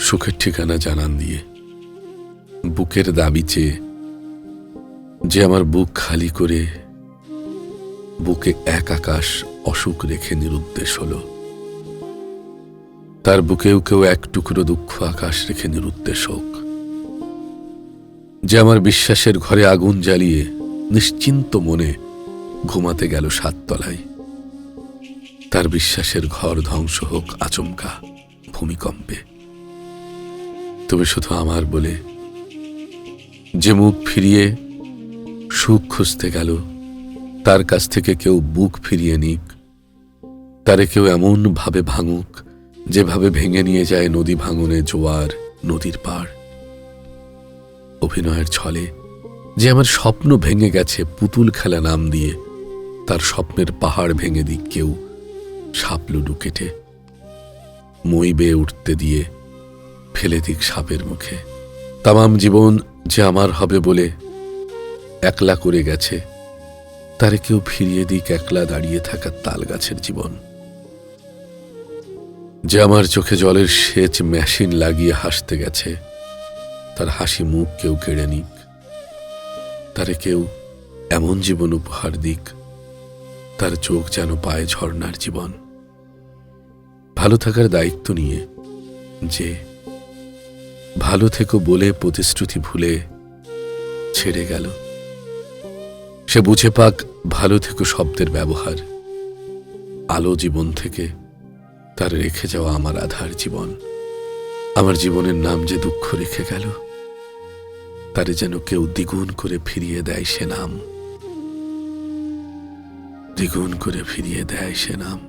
সুখের ঠিকানা জানান দিয়ে, বুকের দাবি চেয়ে, যে আমার বুক খালি করে বুকে এক আকাশ অসুখ রেখে নিরুদ্দেশ হলো, তার বুকেও কেউ এক টুকরো দুঃখ আকাশ রেখে নিরুদ্দেশ হোক। যে আমার বিশ্বাসের ঘরে আগুন জ্বালিয়ে নিশ্চিন্ত মনে ঘুমাতে গেল ৭ তলায়, তার বিশ্বাসের ঘর ধ্বংস হোক আচমকা ভূমিকম্পে। তবে শুধু আমার বলে যে মুখ ফিরিয়ে সুখ খুঁজতে গেল, তার কাছ থেকে কেউ বুক ফিরিয়ে নিক, তারে কেউ এমন ভাবে ভাঙুক যেভাবে ভেঙে নিয়ে যায় নদী ভাঙনে জোয়ার নদীর পাড়। অভিনয়ের ছলে যে আমার স্বপ্ন ভেঙে গেছে পুতুল খেলা নাম দিয়ে, তার স্বপ্নের পাহাড় ভেঙে দিক কেউ সাপলুডু কেটে, মই বেয়ে উঠতে দিয়ে ফেলে দিক সাপের মুখে। তামাম জীবন যে আমার হবে বলে একলা করে গেছে, তারে কেউ ফিরিয়ে দিক একলা দাঁড়িয়ে থাকা তাল গাছের জীবন। যে আমার চোখে জলের সেচ মেশিন লাগিয়ে হাসতে গেছে, তার হাসি মুখ কেউ কেড়ে নিক, তারে কেউ এমন জীবন উপহার দিক, তার চোখ যেন পায় ঝর্ণার জীবন। ভালো থাকার দায়িত্ব নিয়ে যে ভালো থেকো বলে প্রতিশ্রুতি ভুলে ছেড়ে গেল, সে বুঝে পাক ভালো থেকো শব্দের ব্যবহার। আলো জীবন থেকে তার রেখে যাওয়া আমার আধার জীবন। আমার জীবনের নাম যে দুঃখ রেখে গেল, তারে যেন কেউ দ্বিগুণ করে ফিরিয়ে দেয় সে নাম, দ্বিগুণ করে ফিরিয়ে দেয় সে নাম।